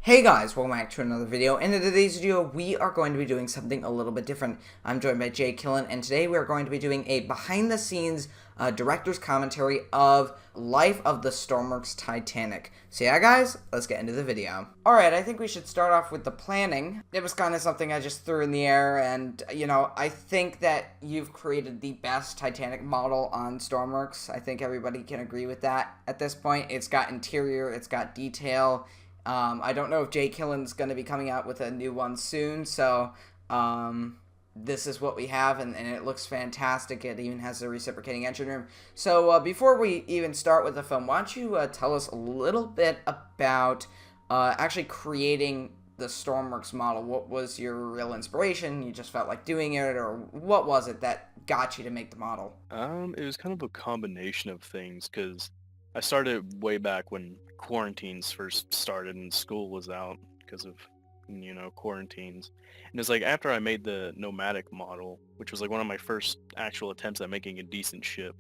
Hey guys, welcome back to another video. In today's video, we are going to be doing something a little bit different. I'm joined by 𝐒𝐿, and today we are going to be doing a behind-the-scenes director's commentary of Life of the Stormworks Titanic. So yeah guys, let's get into the video. Alright, I think we should start off with the planning. It was kind of something I just threw in the air, and I think that you've created the best Titanic model on Stormworks. I think everybody can agree with that at this point. It's got interior, it's got detail. I don't know if 𝐒𝐿's going to be coming out with a new one soon, so this is what we have, and it looks fantastic. It even has a reciprocating engine room. So before we even start with the film, why don't you tell us a little bit about actually creating the Stormworks model? What was your real inspiration? You just felt like doing it, or what was it that got you to make the model? It was kind of a combination of things because I started way back when quarantines first started and school was out because of, quarantines. And it's like after I made the nomadic model, which was like one of my first actual attempts at making a decent ship.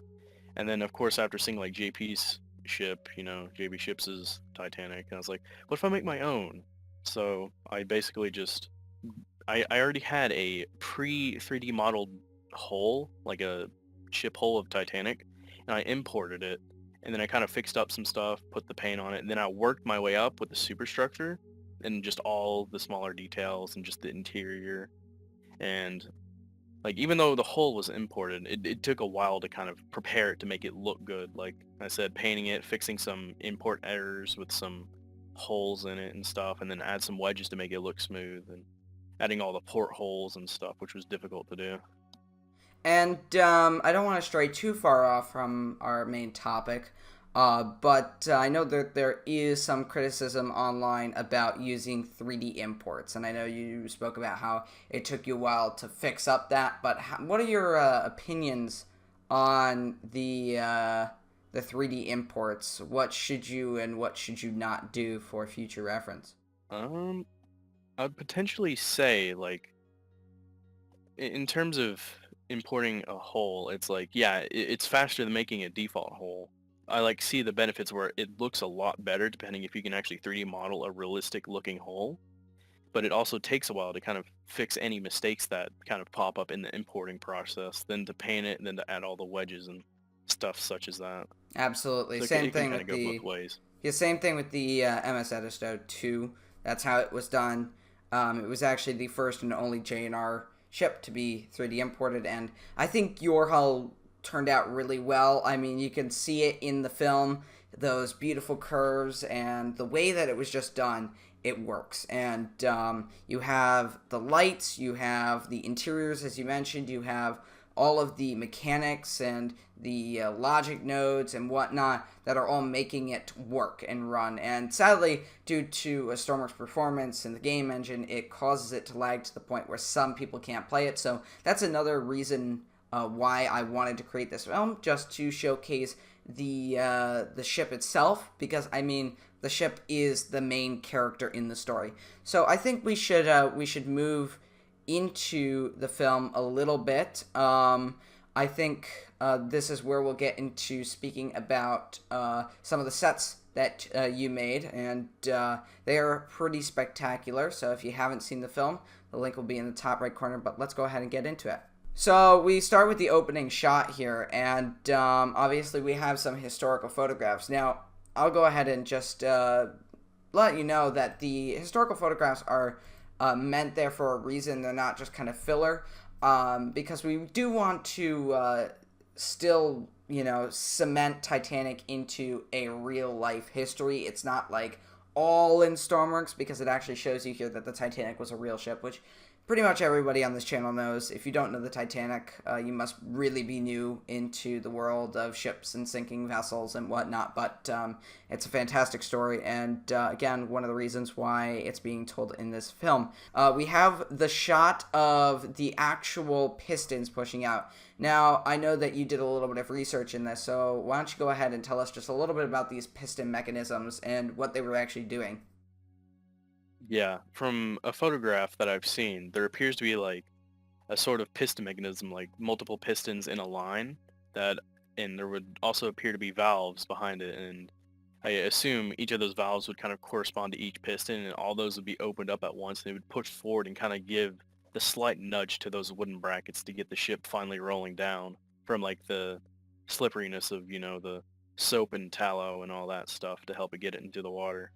And then of course after seeing like JP's ship, JB Ships' Titanic, and I was like, what if I make my own? So I basically just I already had a pre 3D modeled hull, like a ship hull of Titanic, and I imported it, and then I kind of fixed up some stuff, put the paint on it, and then I worked my way up with the superstructure and just all the smaller details and just the interior. And like even though the hull was imported, it took a while to kind of prepare it to make it look good. Like I said, painting it, fixing some import errors with some holes in it and stuff, and then add some wedges to make it look smooth, and adding all the portholes and stuff, which was difficult to do. And I don't want to stray too far off from our main topic, but I know that there is some criticism online about using 3D imports, and I know you spoke about how it took you a while to fix up that. But what are your opinions on the 3D imports? What should you and what should you not do for future reference? Um, I'd potentially say like in terms of importing a whole, it's like yeah, it's faster than making a default whole. I like see the benefits where it looks a lot better depending if you can actually 3D model a realistic looking whole, but it also takes a while to kind of fix any mistakes that kind of pop up in the importing process, then to paint it, and then to add all the wedges and stuff such as that. Absolutely. So Same it can thing kind of with go both the ways. Yeah, same thing with the MS Edisto 2. That's how it was done. It was actually the first and only JNR ship to be 3D imported, and I think your hull turned out really well. I mean, you can see it in the film, those beautiful curves, and the way that it was just done, it works. And you have the lights, you have the interiors, as you mentioned, you have all of the mechanics and the logic nodes and whatnot that are all making it work and run. And sadly, due to a Stormworks performance in the game engine, it causes it to lag to the point where some people can't play it. So that's another reason why I wanted to create this film, just to showcase the ship itself, because I mean the ship is the main character in the story. So I think we should move into the film a little bit. I think this is where we'll get into speaking about some of the sets that you made, and they are pretty spectacular. So if you haven't seen the film, the link will be in the top right corner, but let's go ahead and get into it. So we start with the opening shot here, and obviously we have some historical photographs. Now, I'll go ahead and just let you know that the historical photographs are meant there for a reason. They're not just kind of filler, because we do want to still, cement Titanic into a real life history. It's not like all in Stormworks, because it actually shows you here that the Titanic was a real ship, which pretty much everybody on this channel knows. If you don't know the Titanic, you must really be new into the world of ships and sinking vessels and whatnot. But it's a fantastic story, and again, one of the reasons why it's being told in this film. We have the shot of the actual pistons pushing out. Now, I know that you did a little bit of research in this, so why don't you go ahead and tell us just a little bit about these piston mechanisms and what they were actually doing? Yeah, from a photograph that I've seen, there appears to be like a sort of piston mechanism, like multiple pistons in a line that, and there would also appear to be valves behind it. And I assume each of those valves would kind of correspond to each piston, and all those would be opened up at once, and they would push forward and kind of give the slight nudge to those wooden brackets to get the ship finally rolling down from like the slipperiness of, the soap and tallow and all that stuff to help it get it into the water.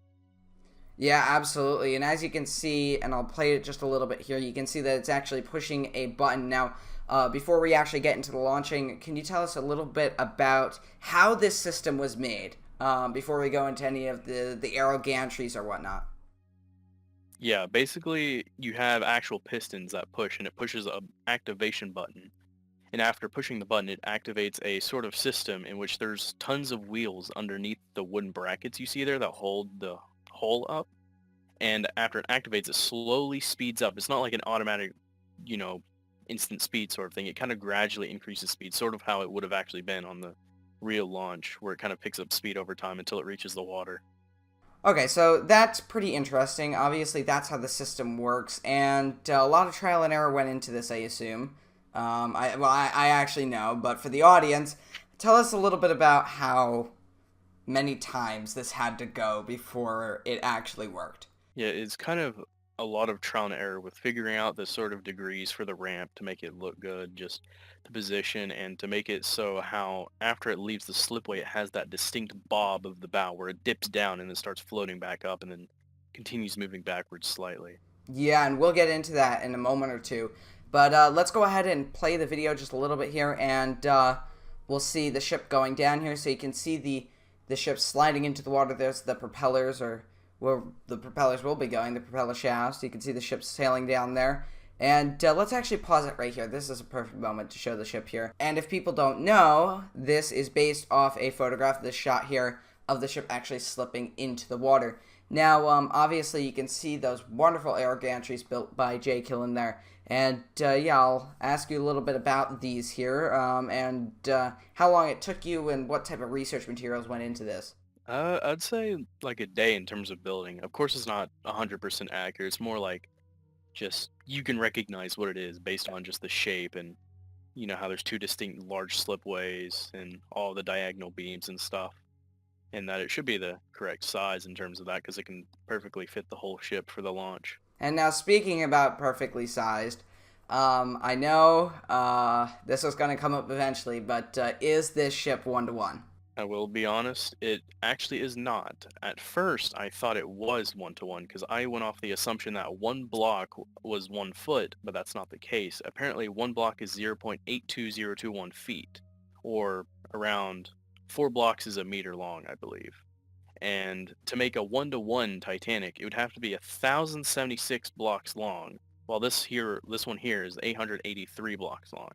Yeah, absolutely. And as you can see, and I'll play it just a little bit here, you can see that it's actually pushing a button. Now, before we actually get into the launching, can you tell us a little bit about how this system was made before we go into any of the aero gantries or whatnot? Yeah, basically you have actual pistons that push, and it pushes a activation button. And after pushing the button, it activates a sort of system in which there's tons of wheels underneath the wooden brackets you see there that hold the hull up. And after it activates, it slowly speeds up. It's not like an automatic, you know, instant speed sort of thing. It kind of gradually increases speed, sort of how it would have actually been on the real launch, where it kind of picks up speed over time until it reaches the water. Okay, so that's pretty interesting. Obviously, that's how the system works, and a lot of trial and error went into this, I assume. I actually know, but for the audience, tell us a little bit about how many times this had to go before it actually worked. Yeah, it's kind of a lot of trial and error with figuring out the sort of degrees for the ramp to make it look good, just the position, and to make it so how after it leaves the slipway, it has that distinct bob of the bow where it dips down and then starts floating back up and then continues moving backwards slightly. Yeah, and we'll get into that in a moment or two. But let's go ahead and play the video just a little bit here, and we'll see the ship going down here. So you can see the ship sliding into the water. There's the propellers, or where the propellers will be going, the propeller shafts. You can see the ship sailing down there. And let's actually pause it right here. This is a perfect moment to show the ship here. And if people don't know, this is based off a photograph, this shot here, of the ship actually slipping into the water. Now, obviously, you can see those wonderful aero gantries built by 𝐒𝐭𝐨𝐿 in there. And, yeah, I'll ask you a little bit about these here, and how long it took you and what type of research materials went into this. I'd say like a day in terms of building. Of course, it's not 100% accurate. It's more like just you can recognize what it is based on just the shape and how there's two distinct large slipways and all the diagonal beams and stuff, and that it should be the correct size in terms of that because it can perfectly fit the whole ship for the launch. And now, speaking about perfectly sized, I know this was going to come up eventually, but is this ship one-to-one? I will be honest, it actually is not. At first, I thought it was one-to-one because I went off the assumption that one block was 1 foot, but that's not the case. Apparently, one block is 0.82021 feet, or around 4 blocks is a meter long, I believe. And to make a one-to-one Titanic, it would have to be 1,076 blocks long, while this one here is 883 blocks long.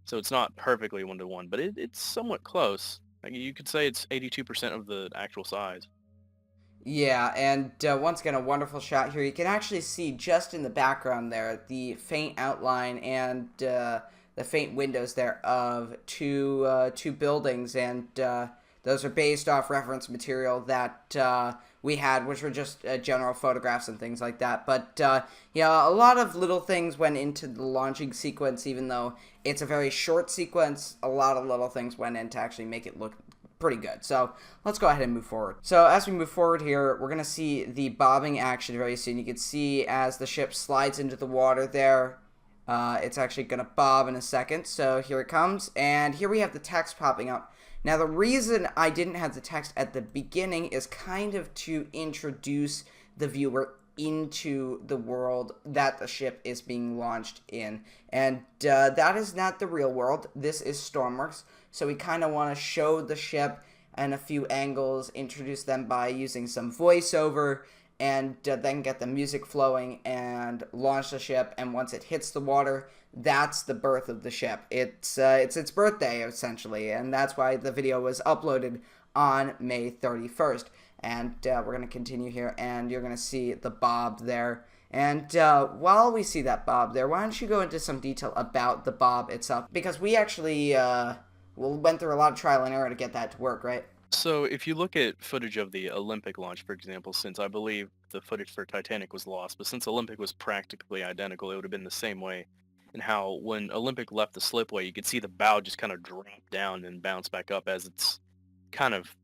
So it's not perfectly one-to-one, but it's somewhat close. Like you could say it's 82% of the actual size. Yeah, and once again, a wonderful shot here. You can actually see just in the background there the faint outline and the faint windows there of two buildings, and those are based off reference material that we had, which were just general photographs and things like that. But yeah, a lot of little things went into the launching sequence, even though it's a very short sequence. A lot of little things went in to actually make it look pretty good. So let's go ahead and move forward. So as we move forward here, we're going to see the bobbing action very soon. You can see as the ship slides into the water there, it's actually going to bob in a second. So here it comes, and here we have the text popping up. Now, the reason I didn't have the text at the beginning is kind of to introduce the viewer into the world that the ship is being launched in. And that is not the real world. This is Stormworks. So we kind of want to show the ship and a few angles, introduce them by using some voiceover, and then get the music flowing and launch the ship. And once it hits the water, that's the birth of the ship. It's its birthday, essentially, and that's why the video was uploaded on May 31st. And we're going to continue here, and you're going to see the bob there. And while we see that bob there, why don't you go into some detail about the bob itself? Because we actually went through a lot of trial and error to get that to work, right? So if you look at footage of the Olympic launch, for example, since I believe the footage for Titanic was lost, but since Olympic was practically identical, it would have been the same way. And how when Olympic left the slipway, you could see the bow just kind of drop down and bounce back up as it's kind of,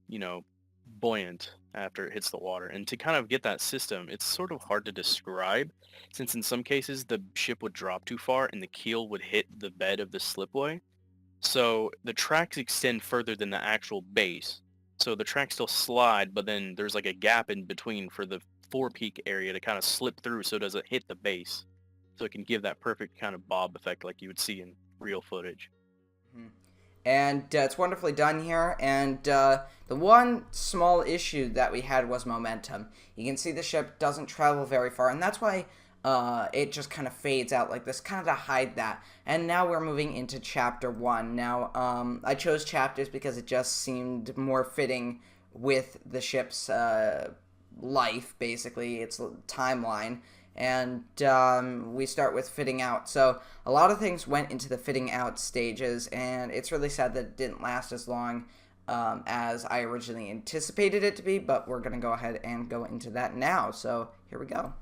buoyant after it hits the water. And to kind of get that system, it's sort of hard to describe, since in some cases the ship would drop too far and the keel would hit the bed of the slipway. So the tracks extend further than the actual base. So the tracks still slide, but then there's like a gap in between for the forepeak area to kind of slip through so it doesn't hit the base. So it can give that perfect kind of bob effect like you would see in real footage. Mhm. And it's wonderfully done here. And the one small issue that we had was momentum. You can see the ship doesn't travel very far, and that's why it just kind of fades out like this, kind of to hide that. And now we're moving into Chapter 1. Now, I chose chapters because it just seemed more fitting with the ship's life, basically, its timeline. And we start with fitting out. So a lot of things went into the fitting out stages, and it's really sad that it didn't last as long as I originally anticipated it to be, but we're going to go ahead and go into that now. So here we go.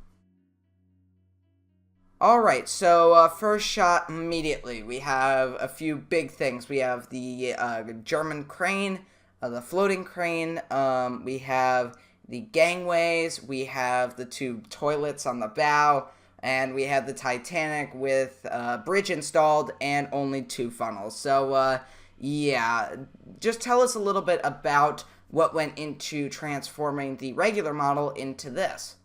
Alright, so first shot immediately. We have a few big things. We have the German crane, the floating crane, we have the gangways, we have the two toilets on the bow, and we have the Titanic with a bridge installed and only two funnels. So, yeah, just tell us a little bit about what went into transforming the regular model into this.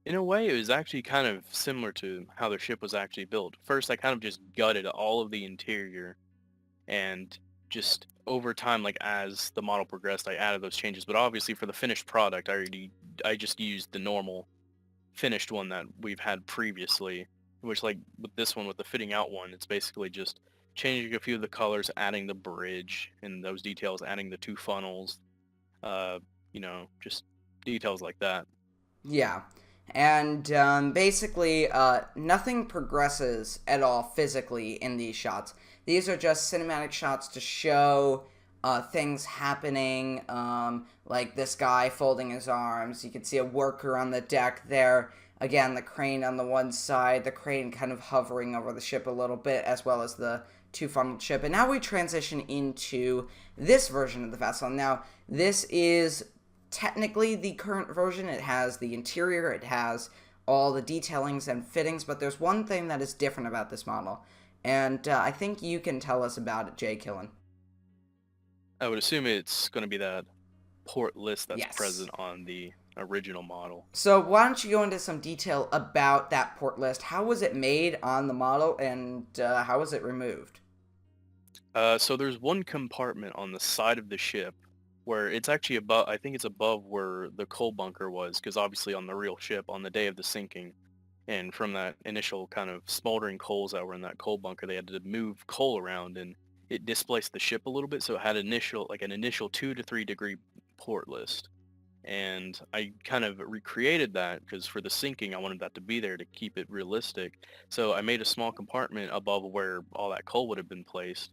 In a way, it was actually kind of similar to how the ship was actually built. First, I kind of just gutted all of the interior, and just over time, like as the model progressed, I added those changes. But obviously, for the finished product, I just used the normal finished one that we've had previously. Which, like with this one, with the fitting out one, it's basically just changing a few of the colors, adding the bridge and those details, adding the two funnels, just details like that. Yeah. And basically, nothing progresses at all physically in these shots. These are just cinematic shots to show things happening, like this guy folding his arms. You can see a worker on the deck there. Again, the crane on the one side, the crane kind of hovering over the ship a little bit, as well as the two-funneled ship. And now we transition into this version of the vessel. Now, this is technically the current version. It has the interior, it has all the detailings and fittings, but there's one thing that is different about this model, and I think you can tell us about it, 𝐒𝐿. I would assume it's going to be that port list that's Yes. present on the original model. So why don't you go into some detail about that port list? How was it made on the model, and how was it removed? So there's one compartment on the side of the ship where it's actually above, I think it's above where the coal bunker was, because obviously on the real ship, on the day of the sinking, and from that initial kind of smoldering coals that were in that coal bunker, they had to move coal around, and it displaced the ship a little bit, so it had an initial 2 to 3 degree port list. And I kind of recreated that, because for the sinking, I wanted that to be there to keep it realistic. So I made a small compartment above where all that coal would have been placed,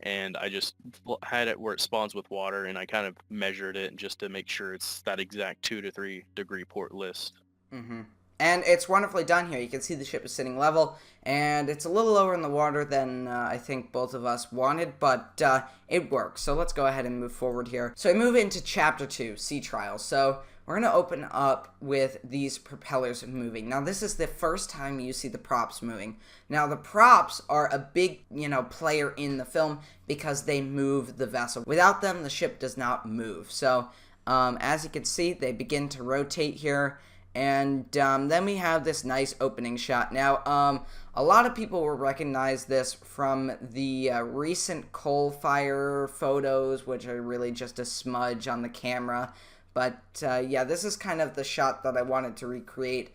and I just had it where it spawns with water, and I kind of measured it just to make sure it's that exact 2 to 3 degree port list. Mm-hmm. And it's wonderfully done here. You can see the ship is sitting level, and it's a little lower in the water than I think both of us wanted, but it works. So let's go ahead and move forward here. So we move into Chapter 2, Sea Trials. So we're going to open up with these propellers moving. Now, this is the first time you see the props moving. Now, the props are a big, player in the film because they move the vessel. Without them, the ship does not move. So, as you can see, they begin to rotate here. And then we have this nice opening shot. Now, a lot of people will recognize this from the recent coal fire photos, which are really just a smudge on the camera. But, yeah, this is kind of the shot that I wanted to recreate,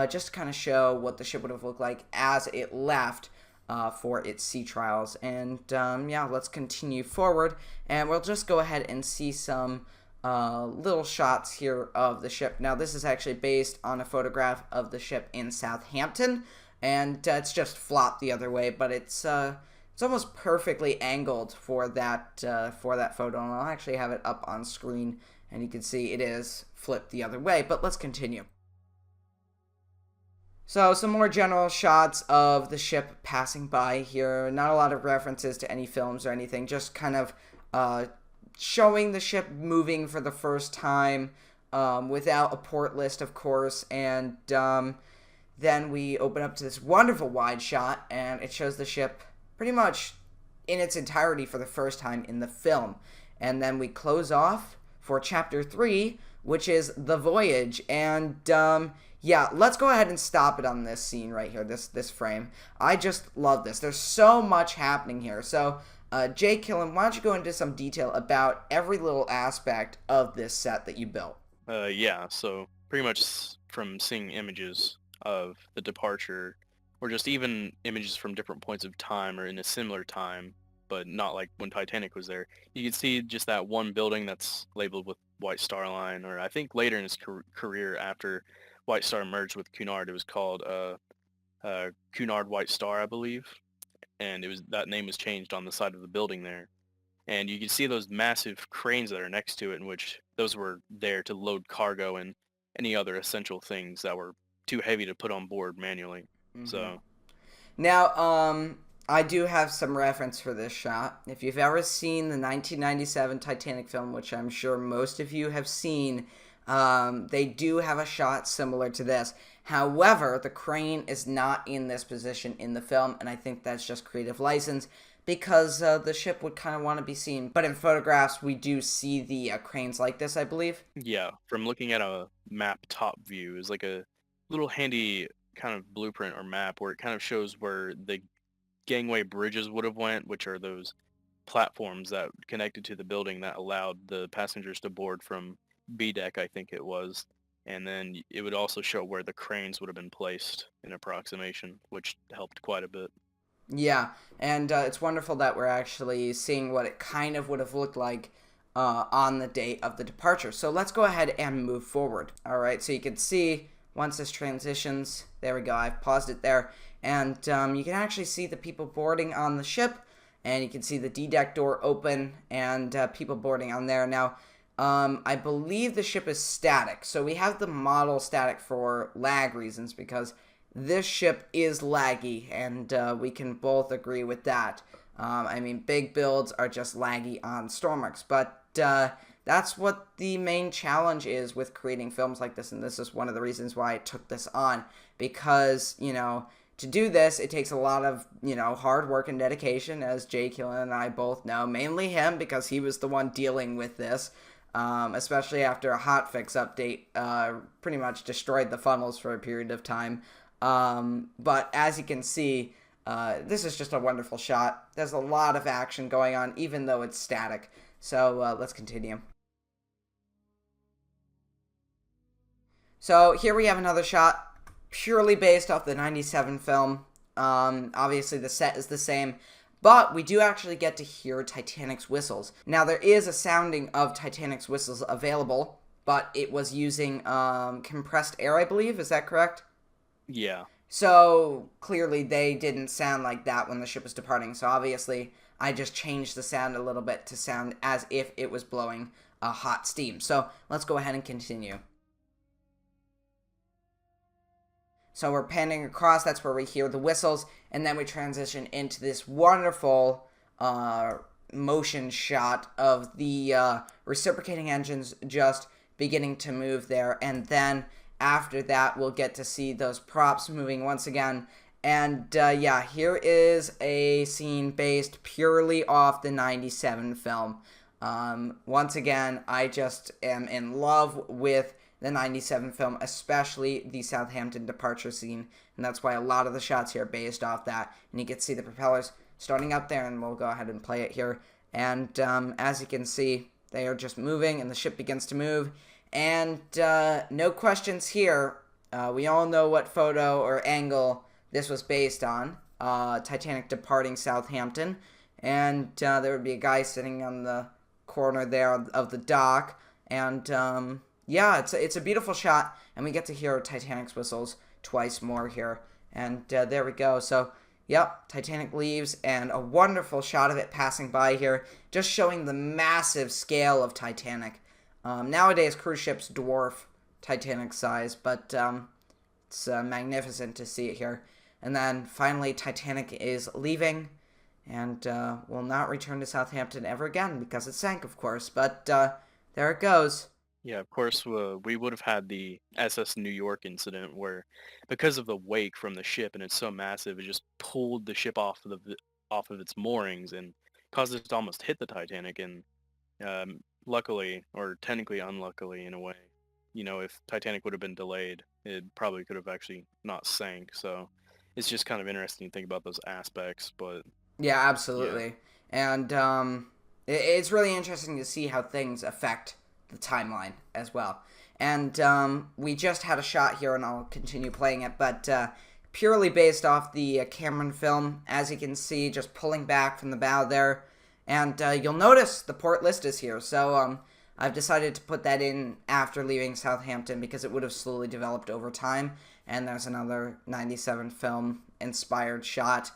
just to kind of show what the ship would have looked like as it left for its sea trials. And, yeah, let's continue forward. And we'll just go ahead and see some little shots here of the ship. Now, this is actually based on a photograph of the ship in Southampton, and it's just flopped the other way, but it's almost perfectly angled for that photo, and I'll actually have it up on screen, and you can see it is flipped the other way. But let's continue. So, some more general shots of the ship passing by here. Not a lot of references to any films or anything, just kind of showing the ship moving for the first time without a port list, of course, and then we open up to this wonderful wide shot, and it shows the ship pretty much in its entirety for the first time in the film. And then we close off for Chapter 3, which is the voyage. And, yeah, let's go ahead and stop it on this scene right here, this frame. I just love this. There's so much happening here. So, 𝐒𝐿𝐴, why don't you go into some detail about every little aspect of this set that you built? Yeah, so pretty much from seeing images of the departure, or just even images from different points of time or in a similar time, but not like when Titanic was there, you can see just that one building that's labeled with White Star Line, or I think later in his career after White Star merged with Cunard, it was called Cunard White Star, I believe, and that name was changed on the side of the building there. And you can see those massive cranes that are next to it, in which those were there to load cargo and any other essential things that were too heavy to put on board manually. Mm-hmm. So now, I do have some reference for this shot. If you've ever seen the 1997 Titanic film, which I'm sure most of you have seen, they do have a shot similar to this. However, the crane is not in this position in the film, and I think that's just creative license because the ship would kind of want to be seen. But in photographs, we do see the cranes like this, I believe. Yeah, from looking at a map top view is like a little handy kind of blueprint or map where it kind of shows where the gangway bridges would have went, which are those platforms that connected to the building that allowed the passengers to board from B deck, I think it was. And then it would also show where the cranes would have been placed in approximation, which helped quite a bit. Yeah, and it's wonderful that we're actually seeing what it kind of would have looked like on the date of the departure. So let's go ahead and move forward. All right, so you can see once this transitions, there we go, I've paused it there, and you can actually see the people boarding on the ship, and you can see the D-deck door open, and people boarding on there. Now, I believe the ship is static, so we have the model static for lag reasons, because this ship is laggy, and we can both agree with that. I mean, big builds are just laggy on Stormworks, but that's what the main challenge is with creating films like this, and this is one of the reasons why I took this on, because, you know, to do this, it takes a lot of, you know, hard work and dedication, as 𝐒𝐿𝐴 and I both know, mainly him, because he was the one dealing with this, especially after a hotfix update pretty much destroyed the funnels for a period of time. But as you can see, this is just a wonderful shot. There's a lot of action going on, even though it's static. So let's continue. So here we have another shot, purely based off the 97 film. Obviously the set is the same, but we do actually get to hear Titanic's whistles. Now there is a sounding of Titanic's whistles available, but it was using compressed air, I believe. Is that correct? Yeah. So clearly they didn't sound like that when the ship was departing. So obviously I just changed the sound a little bit to sound as if it was blowing hot steam. So let's go ahead and continue. So we're panning across, that's where we hear the whistles, and then we transition into this wonderful motion shot of the reciprocating engines just beginning to move there, and then after that we'll get to see those props moving once again. And yeah, here is a scene based purely off the 97 film. Once again, I just am in love with the 97 film, especially the Southampton departure scene, and that's why a lot of the shots here are based off that. And you can see the propellers starting up there, and we'll go ahead and play it here. And as you can see, they are just moving, and the ship begins to move. And no questions here. We all know what photo or angle this was based on. Titanic departing Southampton, and there would be a guy sitting on the corner there of the dock, and yeah, it's a beautiful shot, and we get to hear Titanic's whistles twice more here. And there we go. So, yep, Titanic leaves, and a wonderful shot of it passing by here, just showing the massive scale of Titanic. Nowadays, cruise ships dwarf Titanic size, but it's magnificent to see it here. And then, finally, Titanic is leaving, and will not return to Southampton ever again because it sank, of course. But there it goes. Yeah, of course, we would have had the SS New York incident where, because of the wake from the ship and it's so massive, it just pulled the ship off of its moorings and caused it to almost hit the Titanic. And luckily, or technically unluckily in a way, if Titanic would have been delayed, it probably could have actually not sank. So it's just kind of interesting to think about those aspects. But Yeah, yeah, absolutely. And it's really interesting to see how things affect the timeline as well. And we just had a shot here, and I'll continue playing it, but purely based off the Cameron film, as you can see, just pulling back from the bow there. And you'll notice the port list is here, so I've decided to put that in after leaving Southampton because it would have slowly developed over time. And there's another 97 film inspired shot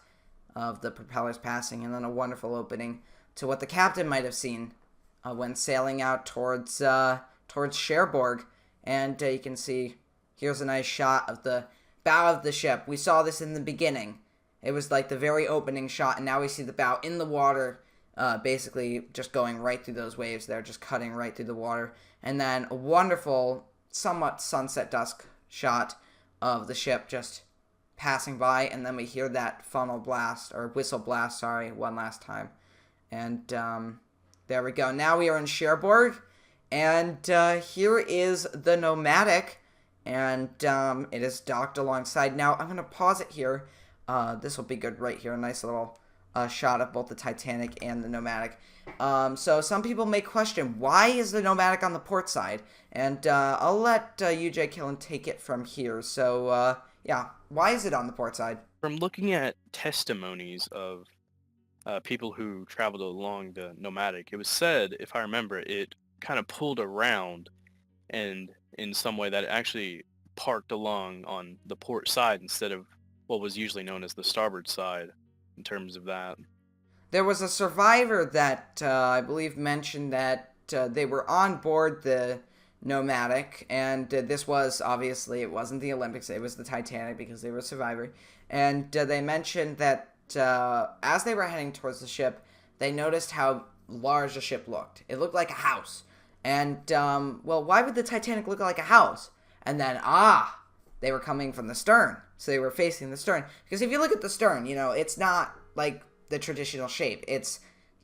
of the propellers passing, and then a wonderful opening to what the captain might have seen when sailing out towards Cherbourg. And you can see here's a nice shot of the bow of the ship. We saw this in the beginning. It was like the very opening shot, and now we see the bow in the water, basically just going right through those waves there, just cutting right through the water. And then a wonderful, somewhat sunset dusk shot of the ship just passing by, and then we hear that funnel blast, or whistle blast, sorry, one last time. And there we go. Now we are in Cherbourg, and here is the Nomadic, and it is docked alongside. Now, I'm going to pause it here. This will be good right here. A nice little shot of both the Titanic and the Nomadic. So some people may question, why is the Nomadic on the port side? And I'll let 𝐒𝐭𝐨𝐫𝐤𝐬 take it from here. So, yeah, why is it on the port side? from looking at testimonies of people who traveled along the Nomadic, it was said, if I remember, it kind of pulled around and in some way that it actually parked along on the port side instead of what was usually known as the starboard side in terms of that. There was a survivor that I believe mentioned that they were on board the Nomadic, and this was obviously, it wasn't the Olympics, it was the Titanic because they were surviving. And they mentioned that as they were heading towards the ship, they noticed how large the ship looked. It looked like a house. And, well, why would the Titanic look like a house? And then, they were coming from the stern. So they were facing the stern. Because if you look at the stern, it's not like the traditional shape.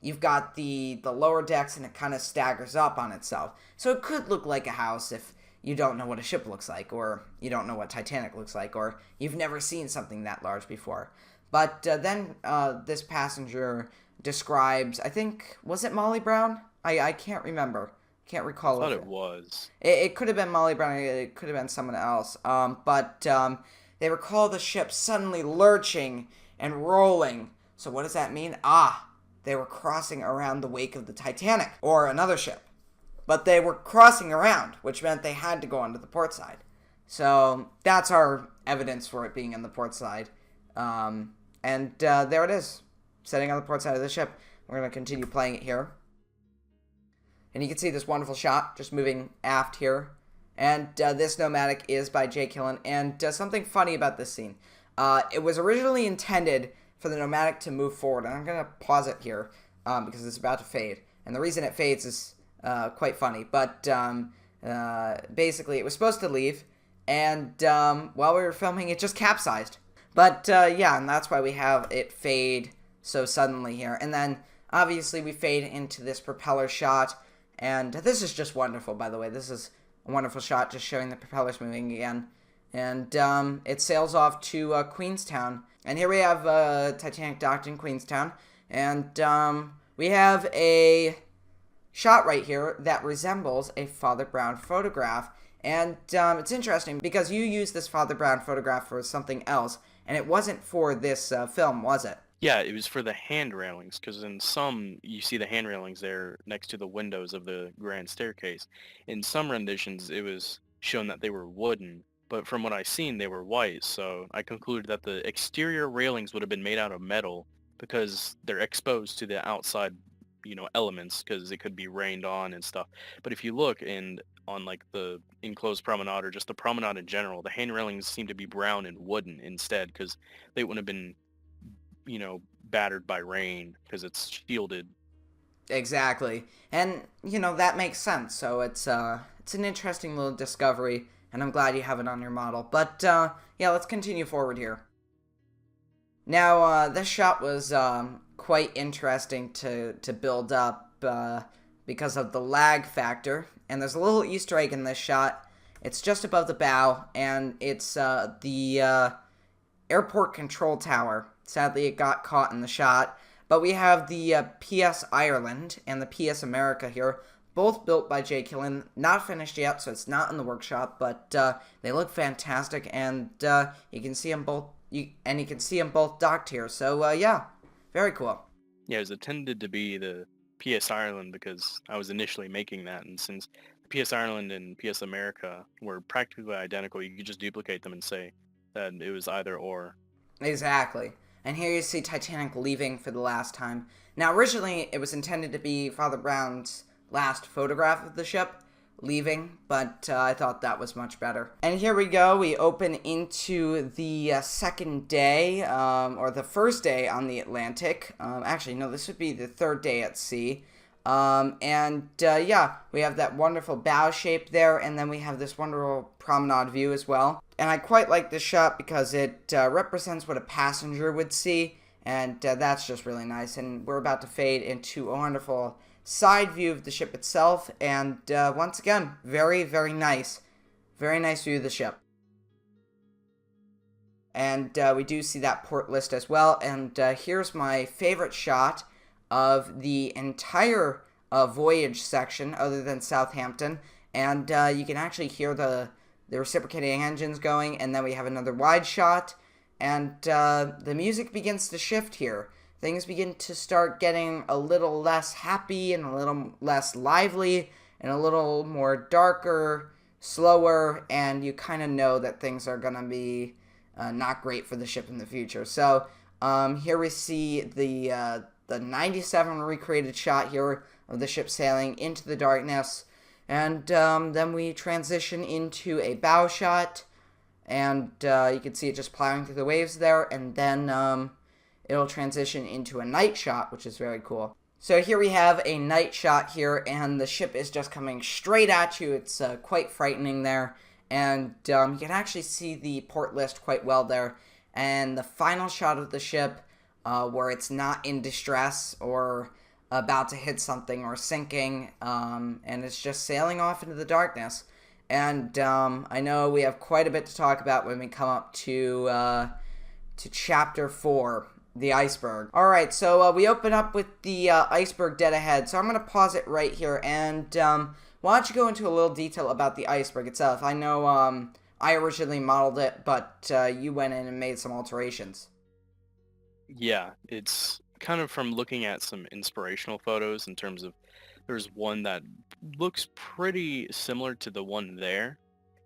You've got the lower decks, and it kind of staggers up on itself. So it could look like a house if you don't know what a ship looks like, or you don't know what Titanic looks like, or you've never seen something that large before. But then this passenger describes, I think, was it Molly Brown? I can't remember. Can't recall. I thought it was. It could have been Molly Brown. It could have been someone else. But they recall the ship suddenly lurching and rolling. So what does that mean? They were crossing around the wake of the Titanic, or another ship. But they were crossing around, which meant they had to go onto the port side. So that's our evidence for it being on the port side. And there it is, sitting on the port side of the ship. We're going to continue playing it here. And you can see this wonderful shot just moving aft here. And this Nomadic is by Jake Hillen. And something funny about this scene. It was originally intended for the Nomadic to move forward. And I'm going to pause it here because it's about to fade. And the reason it fades is quite funny. But basically, it was supposed to leave. And while we were filming, it just capsized. But yeah, and that's why we have it fade so suddenly here. And then, obviously, we fade into this propeller shot. And this is just wonderful, by the way. This is a wonderful shot, just showing the propellers moving again. And it sails off to Queenstown. And here we have Titanic docked in Queenstown. And we have a shot right here that resembles a Father Brown photograph. And it's interesting because you used this Father Brown photograph for something else. And it wasn't for this film, was it? Yeah, it was for the hand railings, because in some, you see the hand railings there next to the windows of the grand staircase. In some renditions, it was shown that they were wooden, but from what I seen, they were white, so I concluded that the exterior railings would have been made out of metal because they're exposed to the outside, elements, because it could be rained on and stuff. But if you look on like the enclosed promenade or just the promenade in general, the hand railings seem to be brown and wooden instead, because they wouldn't have been battered by rain because it's shielded. Exactly. And, that makes sense. So it's an interesting little discovery, and I'm glad you have it on your model. But, yeah, let's continue forward here. Now, this shot was quite interesting to build up because of the lag factor. And there's a little Easter egg in this shot. It's just above the bow, and it's the airport control tower. Sadly, it got caught in the shot. But we have the PS Ireland and the PS America here, both built by 𝐒𝐭𝐨𝐿. Not finished yet, so it's not in the workshop, but they look fantastic, and you can see them both. You can see them both docked here. So yeah, very cool. Yeah, it was intended to be the PS Ireland because I was initially making that, and since PS Ireland and PS America were practically identical, you could just duplicate them and say that it was either or. Exactly. And here you see Titanic leaving for the last time. Now, originally, it was intended to be Father Brown's last photograph of the ship leaving, but I thought that was much better. And here we go. We open into the second day, or the first day on the Atlantic. Actually, no, this would be the third day at sea. Yeah, we have that wonderful bow shape there, and then we have this wonderful promenade view as well. And I quite like this shot because it represents what a passenger would see, and that's just really nice. And we're about to fade into a wonderful side view of the ship itself, and once again, very, very nice. Very nice view of the ship. And we do see that port list as well, and here's my favorite shot of the entire voyage section, other than Southampton, and you can actually hear the reciprocating engines going, and then we have another wide shot, and the music begins to shift here. Things begin to start getting a little less happy, and a little less lively, and a little more darker, slower, and you kind of know that things are going to be not great for the ship in the future. So here we see the 97 recreated shot here of the ship sailing into the darkness, and then we transition into a bow shot, and you can see it just plowing through the waves there, and then it'll transition into a night shot, which is very cool. So here we have a night shot here, and the ship is just coming straight at you. It's quite frightening there, and you can actually see the port list quite well there, and the final shot of the ship where it's not in distress or about to hit something or sinking, and it's just sailing off into the darkness. And I know we have quite a bit to talk about when we come up to Chapter 4, the Iceberg. Alright, so we open up with the Iceberg dead ahead, so I'm going to pause it right here, and why don't you go into a little detail about the Iceberg itself. I know I originally modeled it, but you went in and made some alterations. Yeah, it's kind of from looking at some inspirational photos in terms of there's one that looks pretty similar to the one there,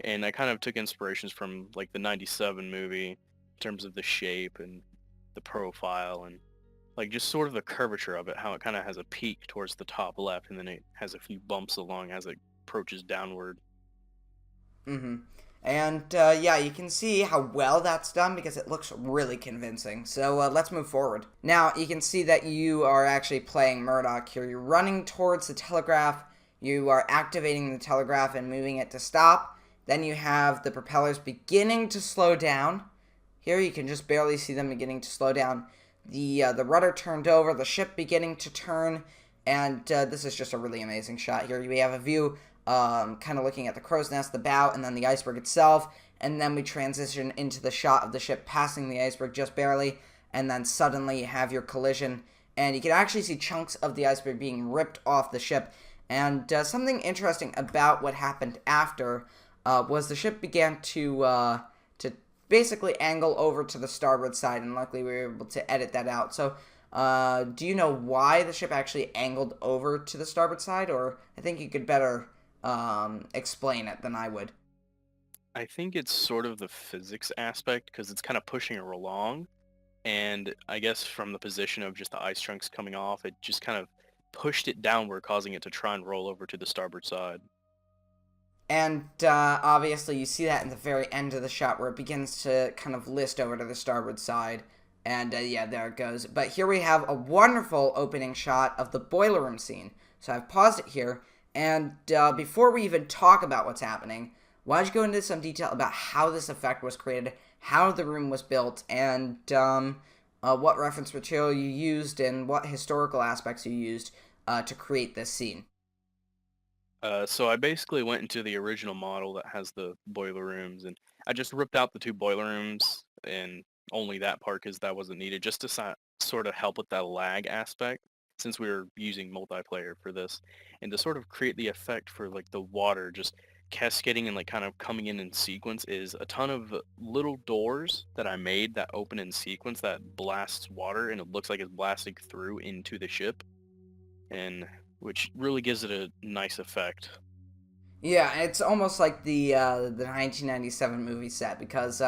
and I kind of took inspirations from like the 97 movie in terms of the shape and the profile and like just sort of the curvature of it, how it kind of has a peak towards the top left and then it has a few bumps along as it approaches downward. And yeah, you can see how well that's done because it looks really convincing. So let's move forward. Now, you can see that you are actually playing Murdoch here. You're running towards the telegraph. You are activating the telegraph and moving it to stop. Then you have the propellers beginning to slow down. Here you can just barely see them beginning to slow down. The rudder turned over, the ship beginning to turn, and this is just a really amazing shot here. We have a view kind of looking at the crow's nest, the bow, and then the iceberg itself, and then we transition into the shot of the ship passing the iceberg just barely, and then suddenly you have your collision, and you can actually see chunks of the iceberg being ripped off the ship. And something interesting about what happened after was the ship began to basically angle over to the starboard side, and luckily we were able to edit that out. So do you know why the ship actually angled over to the starboard side, or I think you could better explain it than I would. I think it's sort of the physics aspect because it's kind of pushing her along, and I guess from the position of just the ice chunks coming off, it just kind of pushed it downward, causing it to try and roll over to the starboard side. And obviously you see that in the very end of the shot where it begins to kind of list over to the starboard side. And yeah, there it goes. But here we have a wonderful opening shot of the boiler room scene. So I've paused it here. And before we even talk about what's happening, why don't you go into some detail about how this effect was created, how the room was built, and what reference material you used and what historical aspects you used to create this scene. So I basically went into the original model that has the boiler rooms, and I just ripped out the two boiler rooms and only that part because that wasn't needed, just to sort of help with that lag aspect since we were using multiplayer for this, and to sort of create the effect for like the water just cascading and like kind of coming in sequence is a ton of little doors that I made that open in sequence that blasts water and it looks like it's blasting through into the ship, and which really gives it a nice effect. Yeah, it's almost like the 1997 movie set because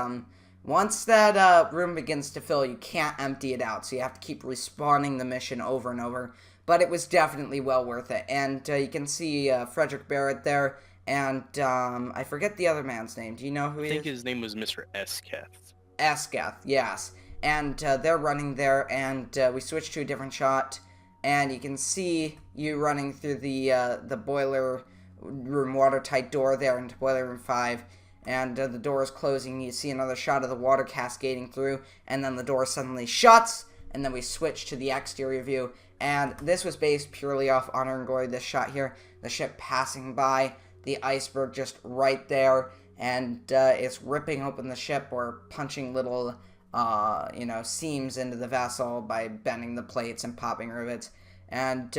once that room begins to fill, you can't empty it out, so you have to keep respawning the mission over and over. But it was definitely well worth it, and you can see Frederick Barrett there, and I forget the other man's name. Do you know who I he think is? his name was Mr. Esketh. Esketh, yes. And they're running there, and we switch to a different shot, and you can see you running through the boiler room watertight door there into boiler room 5, and the door is closing. You see another shot of the water cascading through, and then the door suddenly shuts, and then we switch to the exterior view, and this was based purely off Honor and Glory, this shot here, the ship passing by, the iceberg just right there, and it's ripping open the ship or punching little seams into the vessel by bending the plates and popping rivets, and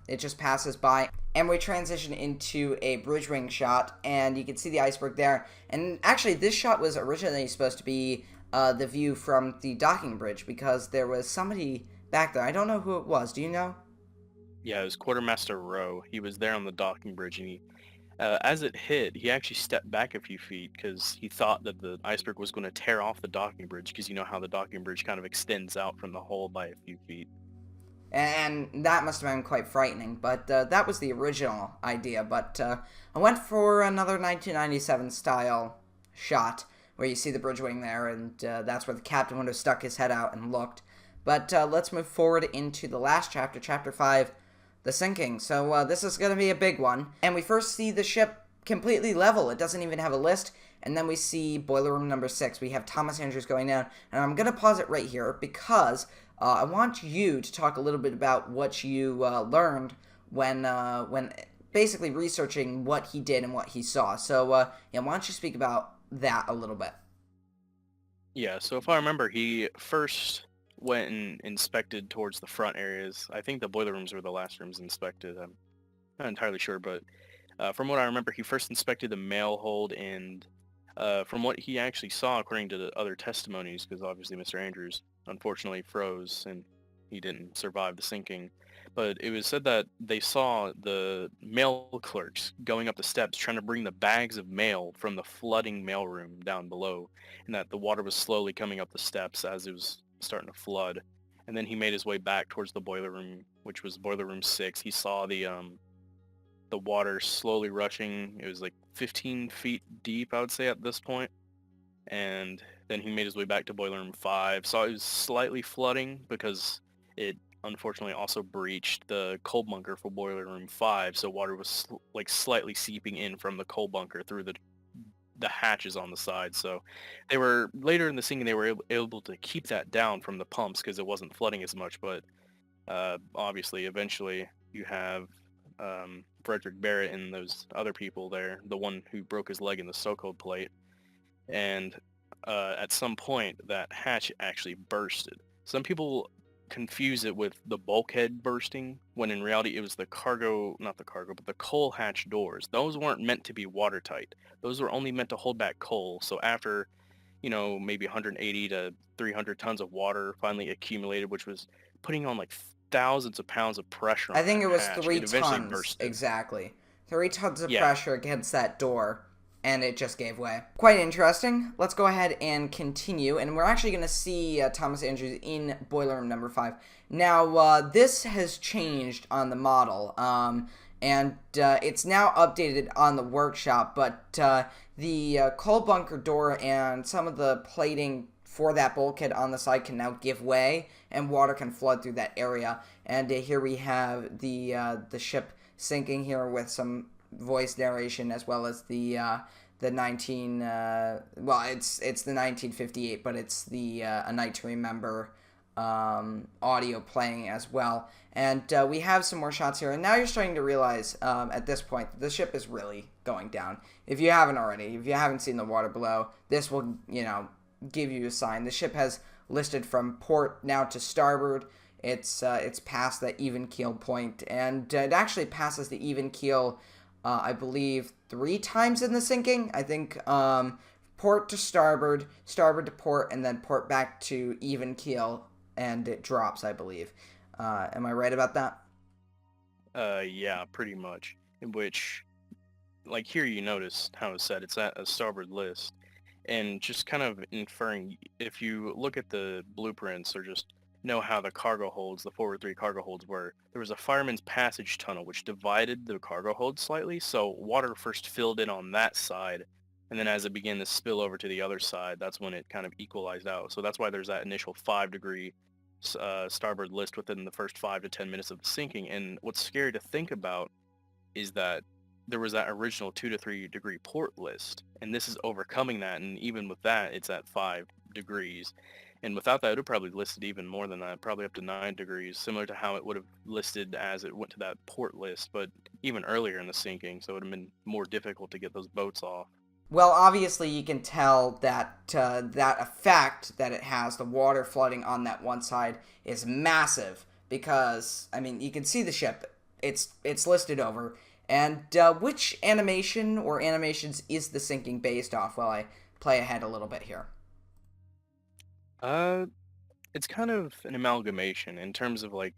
it just passes by, and we transition into a bridge wing shot, and you can see the iceberg there, and actually this shot was originally supposed to be the view from the docking bridge, because there was somebody back there. I don't know who it was. Do you know? Yeah, it was Quartermaster Rowe. He was there on the docking bridge, and as it hit, he actually stepped back a few feet because he thought that the iceberg was going to tear off the docking bridge, because you know how the docking bridge kind of extends out from the hull by a few feet. And that must have been quite frightening, but that was the original idea. But I went for another 1997 style shot where you see the bridge wing there, and that's where the captain would have stuck his head out and looked. But let's move forward into the last chapter, chapter 5, the sinking. So this is going to be a big one. And we first see the ship completely level. It doesn't even have a list. And then we see boiler room number 6. We have Thomas Andrews going down. And I'm going to pause it right here because I want you to talk a little bit about what you learned when basically researching what he did and what he saw. So yeah, why don't you speak about that a little bit? Yeah, so if I remember, he first went and inspected towards the front areas. I think the boiler rooms were the last rooms inspected. I'm not entirely sure, but from what I remember, he first inspected the mail hold, and from what he actually saw, according to the other testimonies, because obviously Mr. Andrews unfortunately froze and he didn't survive the sinking, but it was said that they saw the mail clerks going up the steps trying to bring the bags of mail from the flooding mailroom down below, and that the water was slowly coming up the steps as it was starting to flood. And then he made his way back towards the boiler room, which was boiler room 6. He saw the water slowly rushing. It was like 15 feet deep, I would say, at this point. And then he made his way back to boiler room 5. Saw it was slightly flooding because it unfortunately also breached the coal bunker for boiler room 5. So water was like slightly seeping in from the coal bunker through the hatches on the side. So they were later in the sinking, they were able to keep that down from the pumps because it wasn't flooding as much. But obviously, eventually, you have Frederick Barrett and those other people there, the one who broke his leg in the stokehold plate, and at some point that hatch actually bursted. Some people confuse it with the bulkhead bursting, when in reality it was the cargo, not the cargo, but the coal hatch doors. Those weren't meant to be watertight. Those were only meant to hold back coal. So after, maybe 180 to 300 tons of water finally accumulated, which was putting on like thousands of pounds of pressure on I think that it was hatch, 3 it eventually tons, bursted. exactly. 3 tons of Yeah. pressure against that door, and it just gave way. Quite interesting. Let's go ahead and continue, and we're actually going to see Thomas Andrews in boiler room number 5. Now, this has changed on the model, and it's now updated on the workshop, but the coal bunker door and some of the plating for that bulkhead on the side can now give way, and water can flood through that area. And here we have the ship sinking here with some voice narration, as well as the 19 it's the 1958, but it's the A Night to Remember audio playing as well. And we have some more shots here, and now you're starting to realize at this point the ship is really going down. If you haven't already, if you haven't seen the water below, this will give you a sign. The ship has listed from port now to starboard. It's past that even keel point, and it actually passes the even keel, I believe, 3 times in the sinking. I think port to starboard, starboard to port, and then port back to even keel, and it drops, I believe. Am I right about that? Yeah, pretty much. In which, like here you notice how it's said it's at a starboard list. And just kind of inferring, if you look at the blueprints or just know how the cargo holds, the forward 3 cargo holds were, there was a fireman's passage tunnel which divided the cargo hold slightly, so water first filled in on that side, and then as it began to spill over to the other side, that's when it kind of equalized out. So that's why there's that initial 5-degree starboard list within the first 5 to 10 minutes of the sinking. And what's scary to think about is that there was that original 2 to 3 degree port list, and this is overcoming that, and even with that, it's at 5 degrees. And without that, it would have probably listed even more than that, probably up to 9 degrees, similar to how it would have listed as it went to that port list, but even earlier in the sinking, so it would have been more difficult to get those boats off. Well, obviously you can tell that that effect that it has, the water flooding on that one side, is massive, because, I mean, you can see the ship. It's listed over. And which animation or animations is the sinking based off, while I play ahead a little bit here? It's kind of an amalgamation in terms of like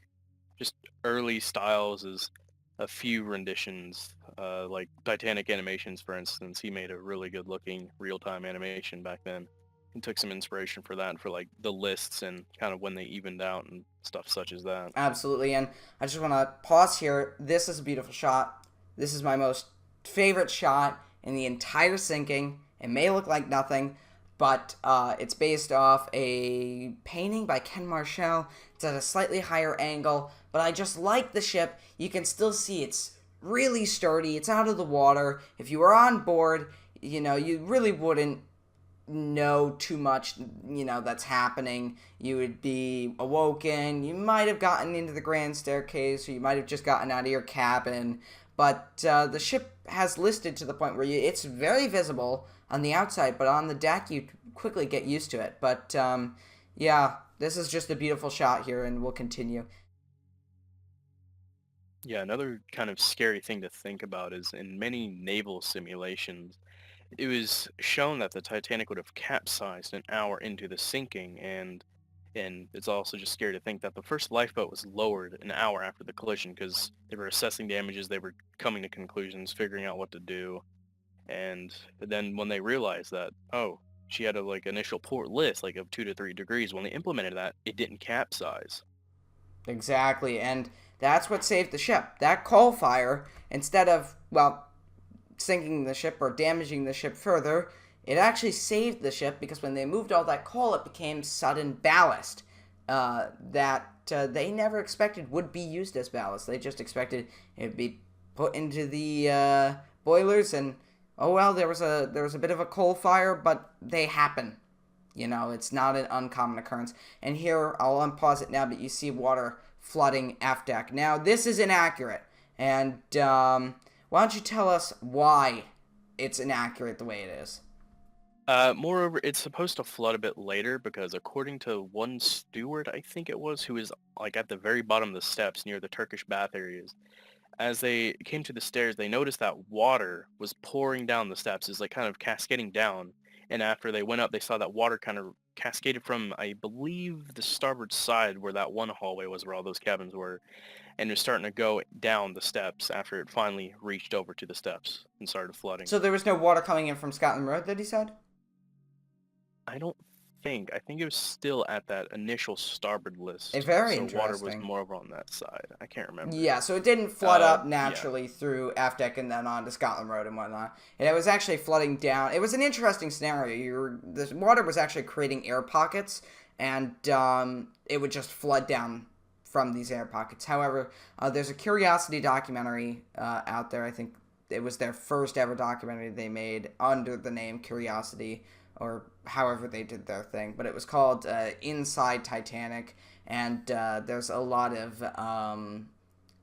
just early styles is a few renditions, like Titanic animations, for instance. He made a really good looking real-time animation back then and took some inspiration for that for like the lists and kind of when they evened out and stuff such as that. Absolutely, and I just want to pause here. This is a beautiful shot. This is my most favorite shot in the entire sinking. It may look like nothing, but it's based off a painting by 𝐋𝐢𝐟𝐞. It's at a slightly higher angle, but I just like the ship. You can still see it's really sturdy. It's out of the water. If you were on board, you really wouldn't know too much, that's happening. You would be awoken. You might have gotten into the grand staircase, or you might have just gotten out of your cabin. But the ship has listed to the point where it's very visible on the outside, but on the deck you quickly get used to it. But yeah, this is just a beautiful shot here, and we'll continue. Yeah, another kind of scary thing to think about is in many naval simulations, it was shown that the Titanic would have capsized an hour into the sinking, and it's also just scary to think that the first lifeboat was lowered an hour after the collision because they were assessing damages, they were coming to conclusions, figuring out what to do, and then when they realized that, oh, she had a like initial port list like of 2 to 3 degrees, when they implemented that, it didn't capsize. Exactly, and that's what saved the ship. That coal fire, instead of, sinking the ship or damaging the ship further, it actually saved the ship, because when they moved all that coal, it became sudden ballast that they never expected would be used as ballast. They just expected it would be put into the boilers, and oh well, there was a bit of a coal fire, but they happen. It's not an uncommon occurrence. And here, I'll unpause it now, but you see water flooding aft deck. Now, this is inaccurate, and why don't you tell us why it's inaccurate the way it is? Moreover, it's supposed to flood a bit later because according to one steward, I think it was, who was like at the very bottom of the steps near the Turkish bath areas, as they came to the stairs, they noticed that water was pouring down the steps, is like kind of cascading down. And after they went up, they saw that water kind of cascaded from, I believe, the starboard side where that one hallway was, where all those cabins were, and it was starting to go down the steps after it finally reached over to the steps and started flooding. So there was no water coming in from Scotland Road that he said? I don't think it was still at that initial starboard list, Very so water was interesting. more over on that side. I can't remember. Yeah, so it didn't flood up Yeah. naturally through Aft Deck and then onto Scotland Road and whatnot. And it was actually flooding down. It was an interesting scenario. The water was actually creating air pockets, and it would just flood down from these air pockets. However, there's a Curiosity documentary out there. I think it was their first ever documentary they made under the name Curiosity, or however they did their thing. But it was called Inside Titanic, and there's a lot of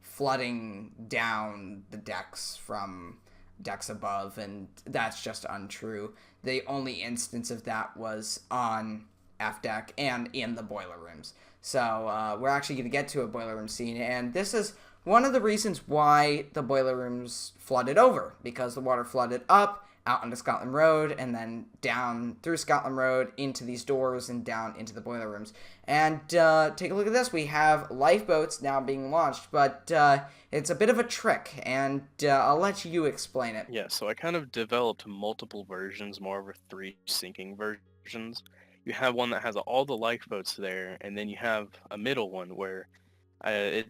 flooding down the decks from decks above, and that's just untrue. The only instance of that was on F deck and in the boiler rooms. So we're actually going to get to a boiler room scene, and this is one of the reasons why the boiler rooms flooded over, because the water flooded up out onto Scotland Road and then down through Scotland Road into these doors and down into the boiler rooms. And take a look at this. We have lifeboats now being launched, but it's a bit of a trick, and I'll let you explain it. Yeah, so I kind of developed multiple versions, more over 3 sinking versions. You have one that has all the lifeboats there, and then you have a middle one where I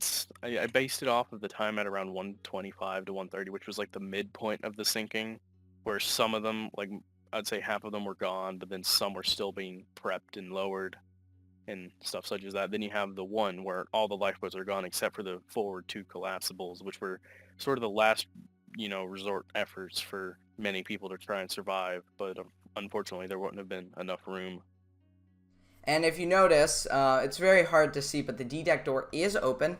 based it off of the time at around 125 to 130, which was like the midpoint of the sinking, where some of them, like I'd say half of them were gone, but then some were still being prepped and lowered and stuff such as that. Then you have the one where all the lifeboats are gone except for the forward 2 collapsibles, which were sort of the last, resort efforts for many people to try and survive. But unfortunately, there wouldn't have been enough room. And if you notice, it's very hard to see, but the D-deck door is open.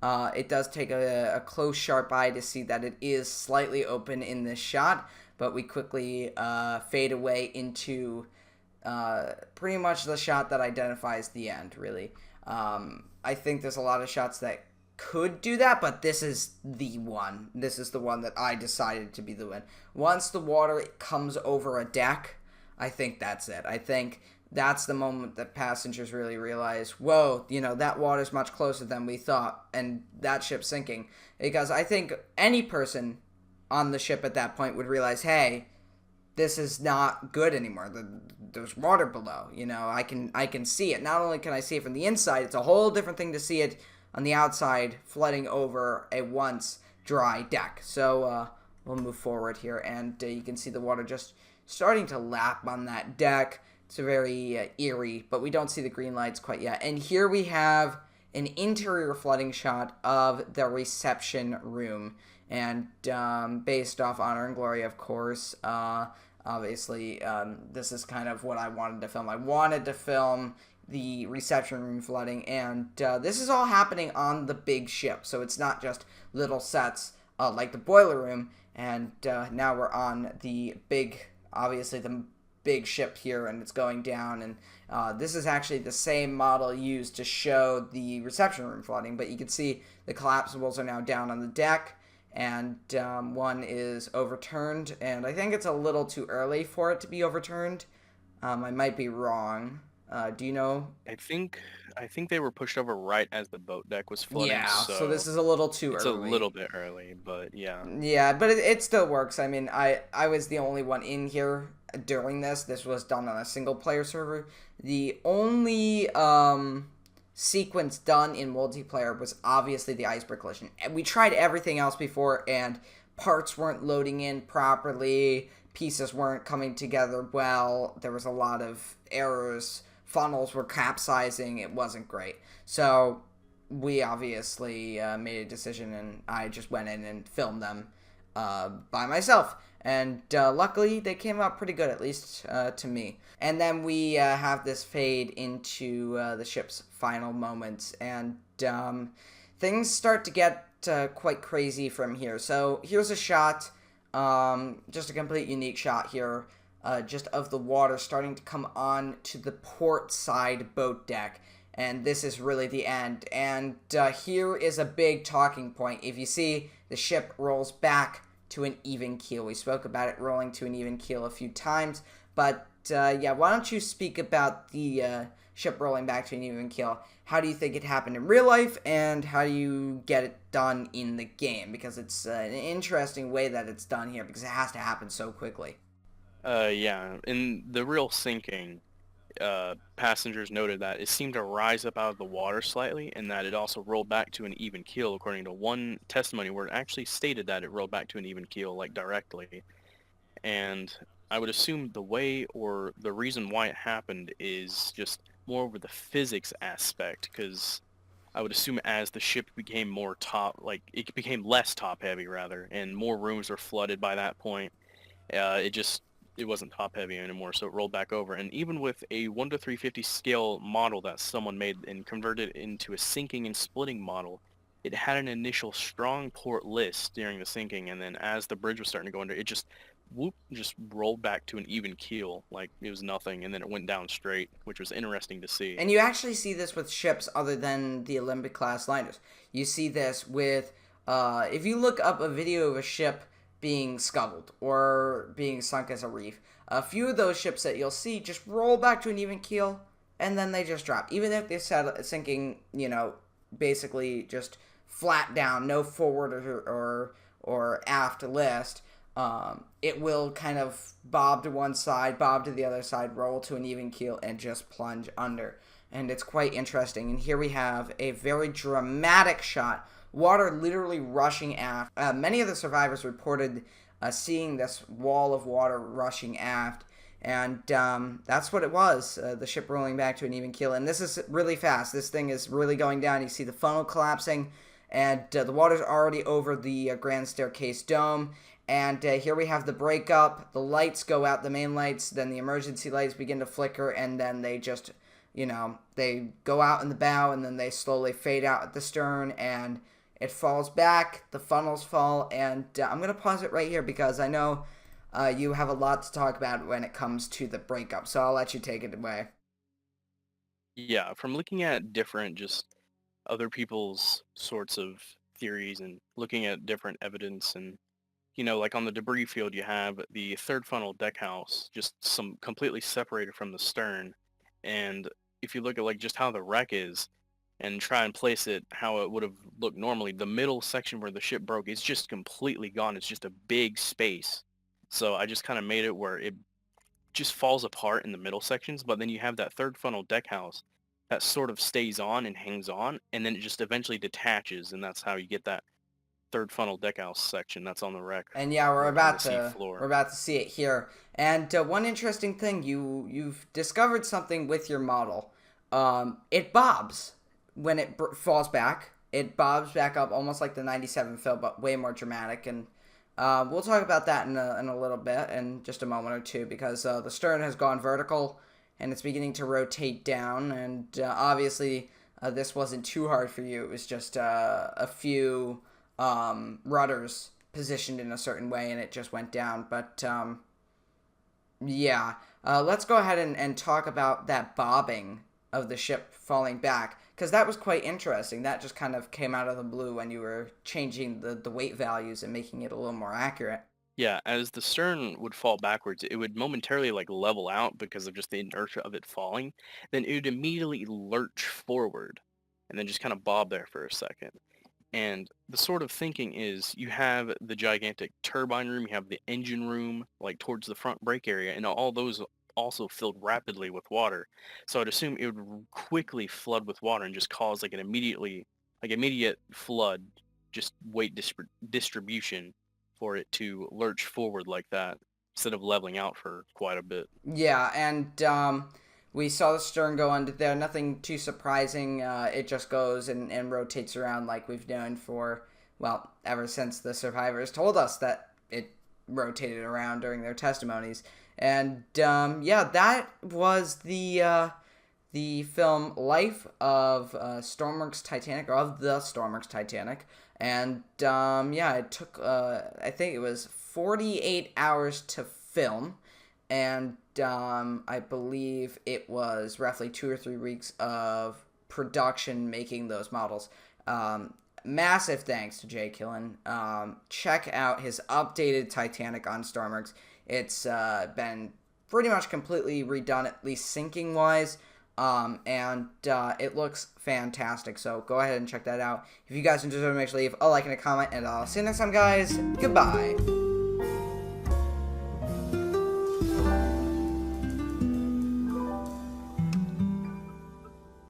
It does take a close, sharp eye to see that it is slightly open in this shot, but we quickly fade away into pretty much the shot that identifies the end, really. I think there's a lot of shots that could do that, but this is the one. This is the one that I decided to be the one. Once the water comes over a deck, I think that's it. I think that's the moment that passengers really realize, whoa, that water's much closer than we thought, and that ship's sinking. Because I think any person on the ship at that point would realize, hey, this is not good anymore. There's water below. I can see it. Not only can I see it from the inside, it's a whole different thing to see it on the outside flooding over a once dry deck. So we'll move forward here, and you can see the water just starting to lap on that deck. It's very eerie, but we don't see the green lights quite yet. And here we have an interior flooding shot of the reception room. And based off Honor and Glory, of course, obviously, this is kind of what I wanted to film. I wanted to film the reception room flooding, and this is all happening on the big ship. So it's not just little sets like the boiler room. And now we're on the big, obviously the big ship here, and it's going down, and this is actually the same model used to show the reception room flooding, but you can see the collapsibles are now down on the deck, and one is overturned, and I think it's a little too early for it to be overturned. I might be wrong. Do you know? I think they were pushed over right as the boat deck was flooding. Yeah, so this So is a little too it's early. a little bit early, but yeah. Yeah, but it still works. I mean, I was the only one in here during this. This was done on a single player server. The only sequence done in multiplayer was obviously the Iceberg collision. We tried everything else before, and parts weren't loading in properly. Pieces weren't coming together well. There was a lot of errors. Funnels were capsizing. It wasn't great. So we obviously made a decision, and I just went in and filmed them by myself. And luckily, they came out pretty good, at least to me. And then we have this fade into the ship's final moments, and things start to get quite crazy from here. So here's a shot, just a complete unique shot here, just of the water starting to come on to the port side boat deck. And this is really the end. And here is a big talking point. If you see, the ship rolls back to an even keel. We spoke about it rolling to an even keel a few times. But, yeah, why don't you speak about the ship rolling back to an even keel? How do you think it happened in real life, and how do you get it done in the game? Because it's an interesting way that it's done here, because it has to happen so quickly. Yeah, in the real sinking, passengers noted that it seemed to rise up out of the water slightly, and that it also rolled back to an even keel, according to one testimony where it actually stated that it rolled back to an even keel, like directly. And I would assume the way or the reason why it happened is just more over the physics aspect, because I would assume as the ship became more like it became less top heavy rather, and more rooms were flooded by that point. It wasn't top heavy anymore, so it rolled back over. And even with a 1 to 350 scale model that someone made and converted into a sinking and splitting model, it had an initial strong port list during the sinking, and then as the bridge was starting to go under, it just just rolled back to an even keel like it was nothing, and then it went down straight, which was interesting to see. And you actually see this with ships other than the Olympic class liners. You see this with if you look up a video of a ship being scuttled or being sunk as a reef, a few of those ships that you'll see just roll back to an even keel and then they just drop. Even if they're sinking, basically just flat down, no forward or aft list, it will kind of bob to one side, bob to the other side, roll to an even keel, and just plunge under. And it's quite interesting. And here we have a very dramatic shot. Water literally rushing aft. Many of the survivors reported seeing this wall of water rushing aft. And that's what it was, the ship rolling back to an even keel. And this is really fast. This thing is really going down. You see the funnel collapsing. And the water's already over the grand staircase dome. And here we have the breakup. The lights go out, the main lights. Then the emergency lights begin to flicker. And then they just, they go out in the bow. And then they slowly fade out at the stern. And it falls back. The funnels fall. And I'm going to pause it right here because I know you have a lot to talk about when it comes to the breakup. So I'll let you take it away. Yeah, from looking at different just other people's sorts of theories and looking at different evidence, and like on the debris field, you have the third funnel deck house, just some completely separated from the stern. And if you look at like just how the wreck is and try and place it how it would have looked normally, the middle section where the ship broke is just completely gone. It's just a big space. So I just kind of made it where it just falls apart in the middle sections, but then you have that third funnel deck house that sort of stays on and hangs on, and then it just eventually detaches, and that's how you get that third funnel deck house section that's on the wreck. And yeah, we're about to see it here. And one interesting thing, you've discovered something with your model. It bobs when it falls back. It bobs back up almost like the 97 Phil, but way more dramatic. And we'll talk about that in a little bit, in just a moment or two, because the stern has gone vertical and it's beginning to rotate down. And obviously, this wasn't too hard for you. It was just a few rudders positioned in a certain way, and it just went down. But yeah, let's go ahead and talk about that bobbing of the ship falling back, because that was quite interesting. That just kind of came out of the blue when you were changing the weight values and making it a little more accurate. Yeah, as the stern would fall backwards, it would momentarily like level out because of just the inertia of it falling. Then it would immediately lurch forward and then just kind of bob there for a second. And the sort of thinking is you have the gigantic turbine room, you have the engine room, like towards the front brake area, and all those also filled rapidly with water. So I'd assume it would quickly flood with water and just cause like an immediate flood, just weight distribution for it to lurch forward like that instead of leveling out for quite a bit. Yeah, and we saw the stern go under there. Nothing too surprising. It just goes and rotates around like we've known for, well, ever since the survivors told us that it rotated around during their testimonies. And yeah, that was the film Life of Stormworks Titanic, or of the Stormworks Titanic. And yeah, it took, I think it was 48 hours to film. And I believe it was roughly 2 or 3 weeks of production making those models. Massive thanks to 𝐒𝐭𝐨𝐫𝐬𝐬. Check out his updated Titanic on Stormworks. It's been pretty much completely redone, at least sinking-wise. And it looks fantastic, so go ahead and check that out. If you guys enjoyed it, make sure to leave a like and a comment, and I'll see you next time, guys. Goodbye.